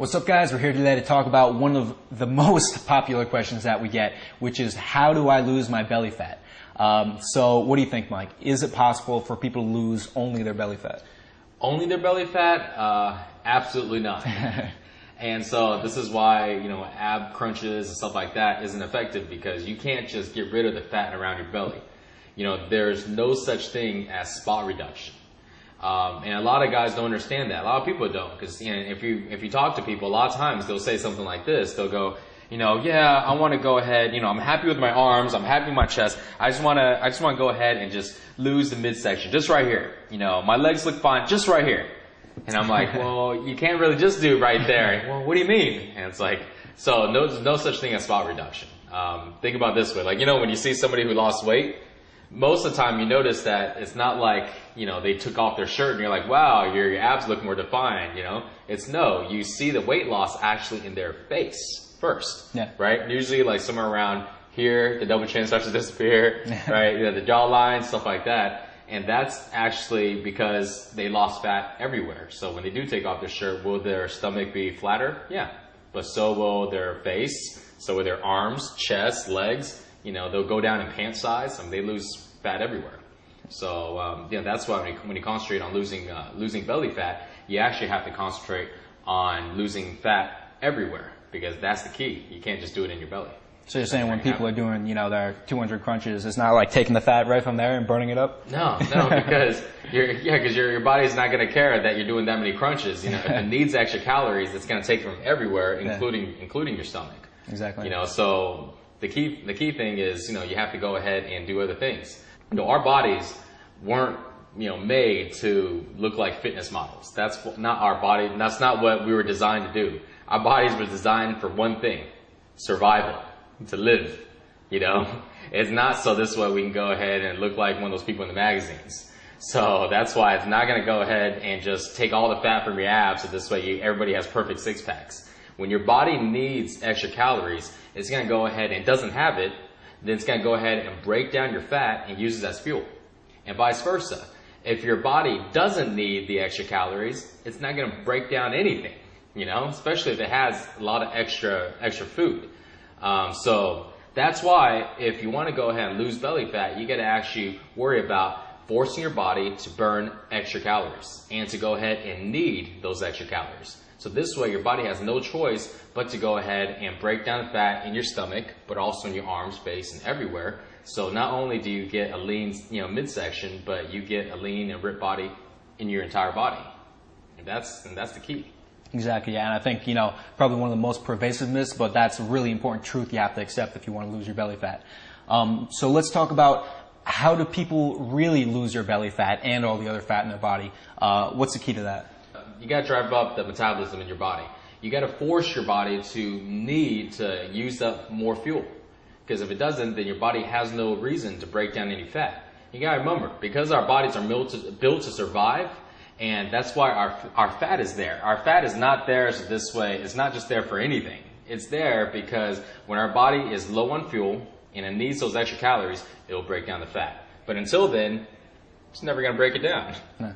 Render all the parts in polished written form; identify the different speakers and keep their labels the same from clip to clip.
Speaker 1: What's up, guys? We're here today to talk about one of the most popular questions that we get, which is how do I lose my belly fat? So what do you think, Mike? Is it possible for people to lose only their belly fat?
Speaker 2: Only their belly fat? Absolutely not. And so this is why, ab crunches and stuff like that isn't effective, because you can't just get rid of the fat around your belly. There's no such thing as spot reduction. And a lot of guys don't understand that. A lot of people don't, because if you talk to people, a lot of times they'll say something like this. They'll go, yeah, I want to go ahead. I'm happy with my arms. I'm happy with my chest. I just want to go ahead and just lose the midsection, just right here. My legs look fine, just right here. And I'm like, well, you can't really just do right there. Well, what do you mean? And it's like, so no such thing as spot reduction. Think about it this way, when you see somebody who lost weight, most of the time you notice that it's not like, they took off their shirt and you're like, wow, your abs look more defined, It's no, you see the weight loss actually in their face first, right? Usually like somewhere around here, the double chin starts to disappear, right? The jawline, stuff like that. And that's actually because they lost fat everywhere. So when they do take off their shirt, will their stomach be flatter? Yeah. But so will their face, so will their arms, chest, legs. They'll go down in pant size. They lose fat everywhere. So, that's why when you concentrate on losing belly fat, you actually have to concentrate on losing fat everywhere, because that's the key. You can't just do it in your belly.
Speaker 1: So you're saying when people are doing, their 200 crunches, it's not like taking the fat right from there and burning it up?
Speaker 2: No, because your body's not going to care that you're doing that many crunches. If it needs extra calories, it's going to take from everywhere, including your stomach.
Speaker 1: Exactly.
Speaker 2: So the key thing is, you have to go ahead and do other things. Our bodies weren't, made to look like fitness models. That's not our body. That's not what we were designed to do. Our bodies were designed for one thing: survival, to live. It's not so this way we can go ahead and look like one of those people in the magazines. So that's why it's not going to go ahead and just take all the fat from your abs, so this way everybody has perfect six packs. When your body needs extra calories, it's going to go ahead and doesn't have it, then it's going to go ahead and break down your fat and use it as fuel. And vice versa. If your body doesn't need the extra calories, it's not going to break down anything, especially if it has a lot of extra food. So that's why if you want to go ahead and lose belly fat, you got to actually worry about forcing your body to burn extra calories and to go ahead and need those extra calories. So this way your body has no choice but to go ahead and break down the fat in your stomach, but also in your arms, face, and everywhere. So not only do you get a lean, midsection, but you get a lean and ripped body in your entire body. And that's the key.
Speaker 1: Exactly, yeah. And I think, probably one of the most pervasive myths, but that's a really important truth you have to accept if you want to lose your belly fat. So let's talk about how do people really lose their belly fat and all the other fat in their body. What's the key to that?
Speaker 2: You got to drive up the metabolism in your body. You got to force your body to need to use up more fuel. Because if it doesn't, then your body has no reason to break down any fat. You got to remember, because our bodies are built to survive, and that's why our fat is there. Our fat is not there so this way. It's not just there for anything. It's there because when our body is low on fuel and it needs those extra calories, it will break down the fat. But until then, it's never going to break it down,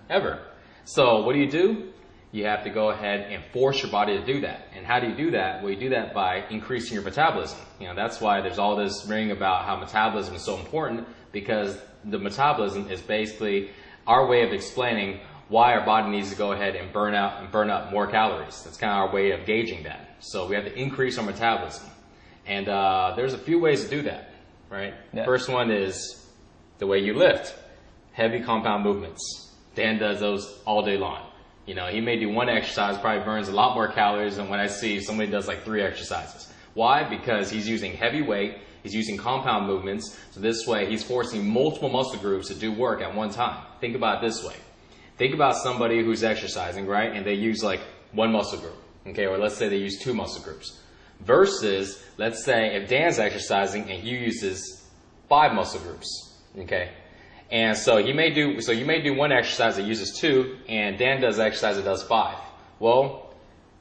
Speaker 2: ever. So what do? You have to go ahead and force your body to do that. And how do you do that? Well, you do that by increasing your metabolism. That's why there's all this ring about how metabolism is so important, because the metabolism is basically our way of explaining why our body needs to go ahead and burn up more calories. That's kind of our way of gauging that. So we have to increase our metabolism. And there's a few ways to do that, right? Yeah. First one is the way you lift. Heavy compound movements. Dan does those all day long. He may do one exercise, probably burns a lot more calories than when I see somebody does like 3 exercises. Why? Because he's using heavy weight, he's using compound movements, so this way he's forcing multiple muscle groups to do work at one time. Think about it this way. Think about somebody who's exercising, right, and they use like one muscle group, okay, or let's say they use 2 muscle groups. Versus, let's say if Dan's exercising and he uses 5 muscle groups, okay. And so you may do one exercise that uses 2, and Dan does an exercise that does 5. Well,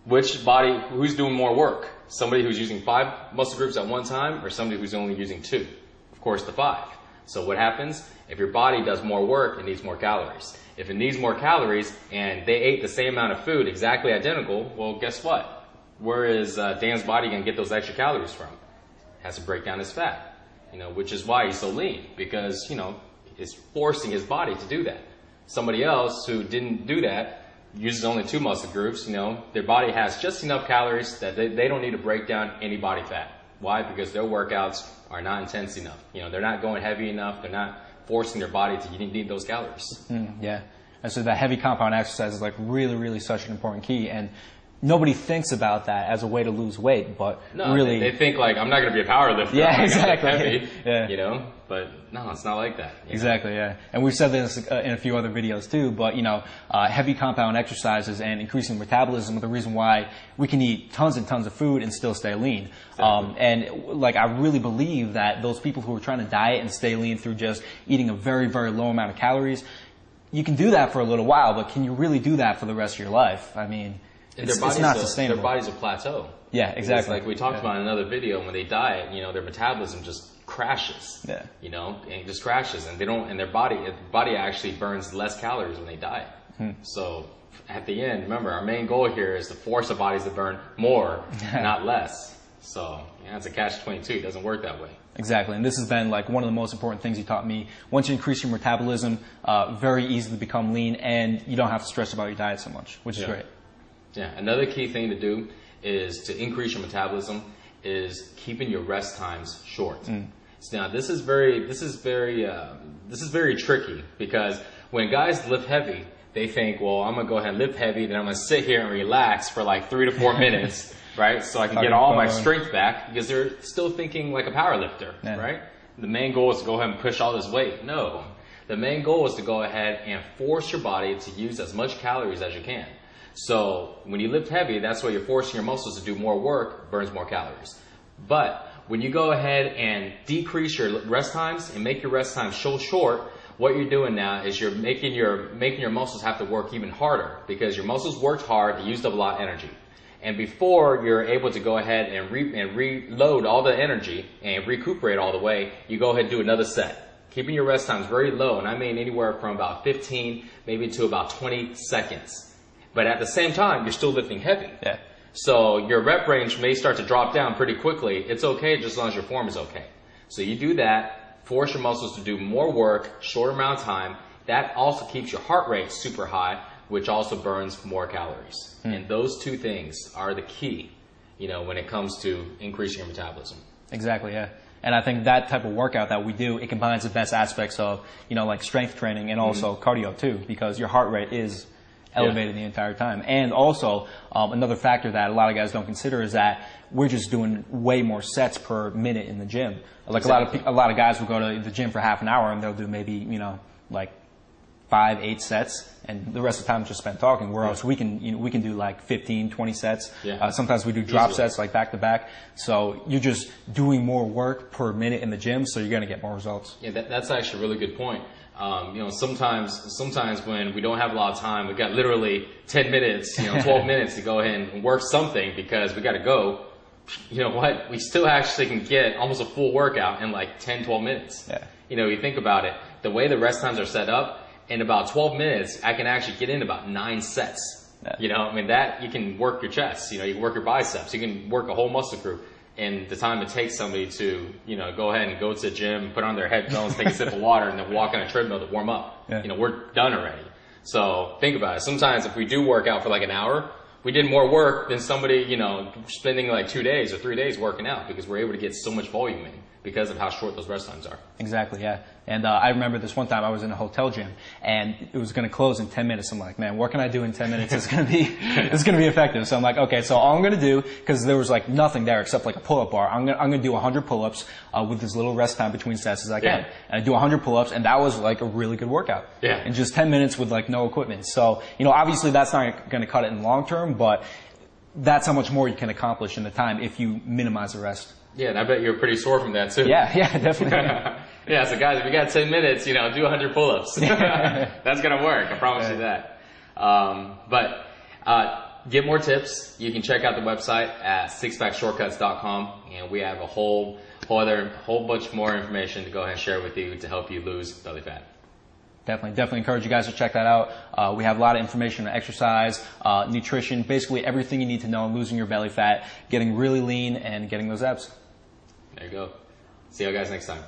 Speaker 2: who's doing more work? Somebody who's using 5 muscle groups at one time, or somebody who's only using 2? Of course, the 5. So what happens? If your body does more work, it needs more calories. If it needs more calories, and they ate the same amount of food, exactly identical, well, guess what? where is Dan's body going to get those extra calories from? Has to break down his fat, which is why he's so lean, because, it's forcing his body to do that. Somebody else who didn't do that uses only 2 muscle groups, their body has just enough calories that they don't need to break down any body fat. Why? Because their workouts are not intense enough. They're not going heavy enough. They're not forcing their body to need those calories.
Speaker 1: Yeah. And so that heavy compound exercise is like really, really such an important key. And nobody thinks about that as a way to lose weight, but
Speaker 2: no,
Speaker 1: really...
Speaker 2: They think like, I'm not going to be a power lifter.
Speaker 1: Yeah, exactly.
Speaker 2: Heavy,
Speaker 1: yeah.
Speaker 2: But no, it's not like that.
Speaker 1: Exactly, yeah. And we've said this in a few other videos too, but heavy compound exercises and increasing metabolism are the reason why we can eat tons and tons of food and still stay lean.
Speaker 2: Exactly.
Speaker 1: And I really believe that those people who are trying to diet and stay lean through just eating a very, very low amount of calories, you can do that for a little while, but can you really do that for the rest of your life? I mean... It's not sustainable.
Speaker 2: Their body's a plateau.
Speaker 1: Yeah, exactly.
Speaker 2: It's like we talked about in another video, when they diet, their metabolism just crashes.
Speaker 1: Yeah.
Speaker 2: And it just crashes, and their body actually burns less calories when they diet. So at the end, remember, our main goal here is to force our bodies to burn more, not less. So it's a catch-22. It doesn't work that way.
Speaker 1: Exactly, and this has been like one of the most important things you taught me. Once you increase your metabolism, very easy to become lean, and you don't have to stress about your diet so much, which is great.
Speaker 2: Yeah, another key thing to do is to increase your metabolism is keeping your rest times short. So now this is very tricky, because when guys lift heavy, they think, well, I'm gonna go ahead and lift heavy, then I'm gonna sit here and relax for like 3 to 4 minutes, right? So I can get all my strength back, because they're still thinking like a power lifter, right? The main goal is to go ahead and push all this weight. No, the main goal is to go ahead and force your body to use as much calories as you can. So when you lift heavy, that's why you're forcing your muscles to do more work, burns more calories. But when you go ahead and decrease your rest times and make your rest times so short, what you're doing now is you're making your muscles have to work even harder, because your muscles worked hard, they used up a lot of energy. And before you're able to go ahead and reload all the energy and recuperate all the way, you go ahead and do another set. Keeping your rest times very low, and I mean anywhere from about 15 maybe to about 20 seconds. But at the same time, you're still lifting heavy.
Speaker 1: Yeah.
Speaker 2: So your rep range may start to drop down pretty quickly. It's okay just as long as your form is okay. So you do that, force your muscles to do more work, shorter amount of time. That also keeps your heart rate super high, which also burns more calories. And those two things are the key, when it comes to increasing your metabolism.
Speaker 1: Exactly, yeah. And I think that type of workout that we do, it combines the best aspects of, like strength training and also cardio too, because your heart rate is elevated the entire time. And also, another factor that a lot of guys don't consider is that we're just doing way more sets per minute in the gym. Like a lot of guys will go to the gym for half an hour and they'll do maybe, like 5-8 sets, and the rest of the time is just spent talking. Whereas we can do like 15, 20 sets. Sometimes we do drop sets like back to back. So you're just doing more work per minute in the gym, so you're going to get more results.
Speaker 2: Yeah, that's actually a really good point. Sometimes when we don't have a lot of time, we've got literally 10 minutes, 12 minutes to go ahead and work something because we got to go. You know what? We still actually can get almost a full workout in like 10, 12 minutes.
Speaker 1: Yeah.
Speaker 2: You think about it, the way the rest times are set up, in about 12 minutes, I can actually get in about 9 sets.
Speaker 1: Yeah.
Speaker 2: That you can work your chest, you can work your biceps, you can work a whole muscle group. And the time it takes somebody to, go ahead and go to the gym, put on their headphones, take a sip of water, and then walk on a treadmill to warm up.
Speaker 1: Yeah.
Speaker 2: We're done already. So think about it. Sometimes if we do work out for like an hour, we did more work than somebody, spending like 2 days or 3 days working out, because we're able to get so much volume in because of how short those rest times are.
Speaker 1: Exactly, yeah. And I remember this one time I was in a hotel gym and it was going to close in 10 minutes. I'm like, man, what can I do in 10 minutes that's going to be effective? So I'm like, okay, so all I'm going to do, because there was like nothing there except like a pull-up bar, I'm going to do 100 pull-ups with as little rest time between sets as I can. And I do 100 pull-ups, and that was like a really good workout.
Speaker 2: Yeah.
Speaker 1: In just 10 minutes with like no equipment. So, obviously that's not going to cut it in the long term, but that's how much more you can accomplish in the time if you minimize the rest.
Speaker 2: Yeah, and I bet you're pretty sore from that too.
Speaker 1: Yeah, definitely.
Speaker 2: Yeah, so guys, if you got 10 minutes, do 100 pull-ups. That's going to work. I promise you that. But get more tips. You can check out the website at sixpackshortcuts.com, and we have a whole bunch more information to go ahead and share with you to help you lose belly fat.
Speaker 1: Definitely encourage you guys to check that out. We have a lot of information on exercise, nutrition, basically everything you need to know on losing your belly fat, getting really lean, and getting those abs.
Speaker 2: There you go. See you guys next time.